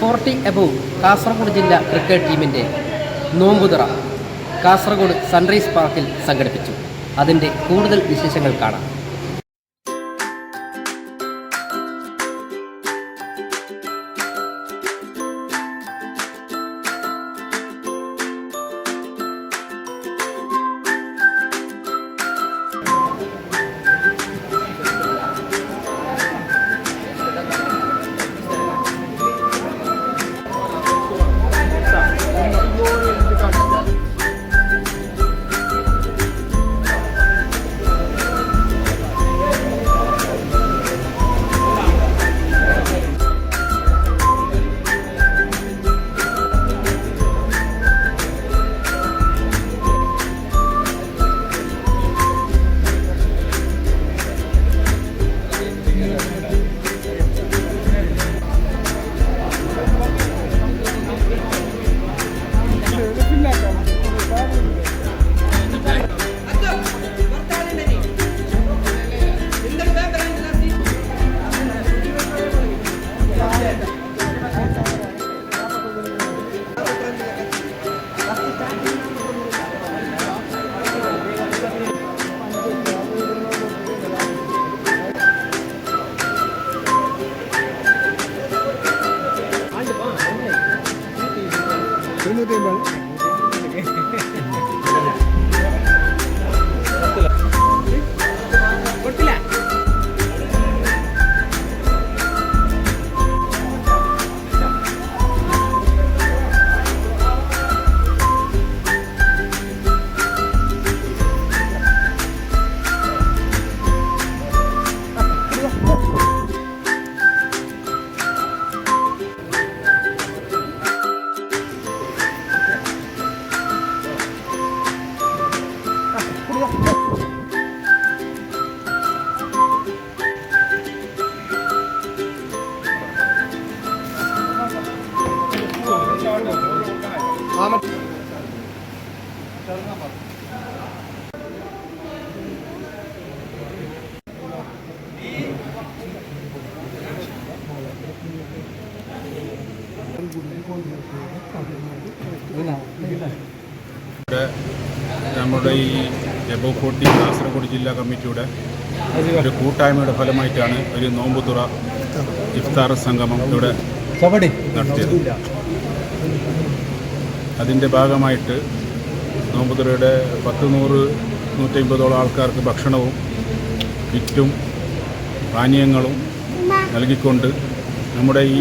40 above Kasaragod ജില്ലാ cricket ടീമിൻ്റെ നോമ്പുതുറ Kasaragod sunrise പാർക്കിൽ സംഘടിപ്പിച്ചു. അതിൻ്റെ കൂടുതൽ വിശേഷങ്ങൾ കാണാം. നമ്മുടെ ഈ എബോവ് 40 കാസർഗോഡ് ജില്ലാ കമ്മിറ്റിയുടെ ഒരു കൂട്ടായ്മയുടെ ഫലമായിട്ടാണ് ഒരു നോമ്പുതുറ ഇഫ്താർ സംഗമം ഇവിടെ നടത്തിയത്. അതിൻ്റെ ഭാഗമായിട്ട് നോമ്പുതുറയുടെ 100-150 ആൾക്കാർക്ക് ഭക്ഷണവും കിറ്റും പാനീയങ്ങളും നൽകിക്കൊണ്ട് നമ്മുടെ ഈ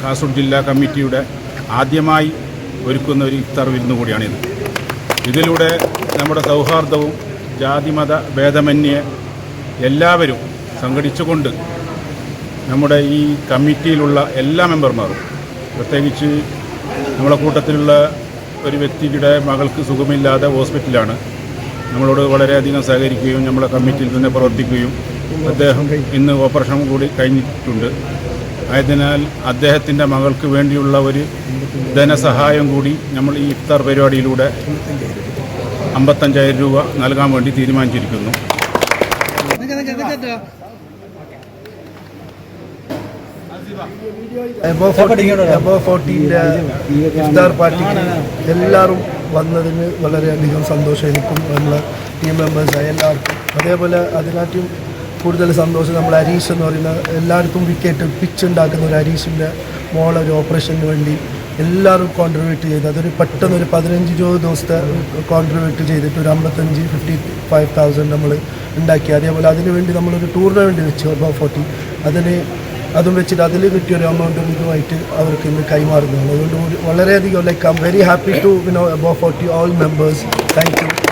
കാസർഗോഡ് ജില്ലാ കമ്മിറ്റിയുടെ ആദ്യമായി ഒരുക്കുന്ന ഒരു ഇഫ്താർ വിരുന്ന് കൂടിയാണിത്. ഇതിലൂടെ നമ്മുടെ സൗഹാർദ്ദവും ജാതിമത ഭേദമന്യേ എല്ലാവരും സംഘടിച്ചുകൊണ്ട് നമ്മുടെ ഈ കമ്മിറ്റിയിലുള്ള എല്ലാ മെമ്പർമാരും, പ്രത്യേകിച്ച് നമ്മുടെ കൂട്ടത്തിലുള്ള ഒരു വ്യക്തിയുടെ മകൾക്ക് സുഖമില്ലാതെ ഹോസ്പിറ്റലാണ്, നമ്മളോട് വളരെയധികം സഹകരിക്കുകയും നമ്മുടെ കമ്മിറ്റിയിൽ തന്നെ പ്രവർത്തിക്കുകയും അദ്ദേഹം ഇന്ന് ഓപ്പറേഷൻ കൂടി കഴിഞ്ഞിട്ടുണ്ട്. ആയതിനാൽ അദ്ദേഹത്തിൻ്റെ മകൾക്ക് വേണ്ടിയുള്ള ഒരു ധനസഹായം കൂടി നമ്മൾ ഈ ഇഫ്താർ പരിപാടിയിലൂടെ 55,000 രൂപ നൽകാൻ വേണ്ടി തീരുമാനിച്ചിരിക്കുന്നു. എബോവ് 40 ഇഫ്താർ പാർട്ടിക്ക് എല്ലാവരും വന്നതിന് വളരെയധികം സന്തോഷം എനിക്കും നമ്മളെ ടീം മെമ്പേഴ്സായ എല്ലാവർക്കും. അതേപോലെ അതിനാറ്റും കൂടുതൽ സന്തോഷം നമ്മൾ ഹരീഷ് എന്ന് പറയുന്ന എല്ലാവർക്കും വിക്കറ്റ് പിച്ച് ഉണ്ടാക്കുന്ന ഒരു ഹരീഷിൻ്റെ മോളൊരു ഓപ്പറേഷന് വേണ്ടി എല്ലാവരും കോൺട്രിബ്യൂട്ട് ചെയ്ത് അതൊരു പെട്ടെന്ന് ഒരു 15-20 ദിവസത്തെ കോൺട്രിബ്യൂട്ട് ചെയ്തിട്ട് ഒരു 55,000 നമ്മൾ ഉണ്ടാക്കി. അതേപോലെ അതിന് വേണ്ടി നമ്മളൊരു ടൂർണമെൻറ്റ് വെച്ചു എബോവ് 40. അതും വെച്ചിട്ട് അതിൽ കിട്ടിയൊരു എമൗണ്ട് ഇതുമായിട്ട് അവർക്ക് ഇന്ന് കൈമാറുന്നതാണ്. അതുകൊണ്ട് വളരെയധികം I am very happy to above 40 all members. Thank U.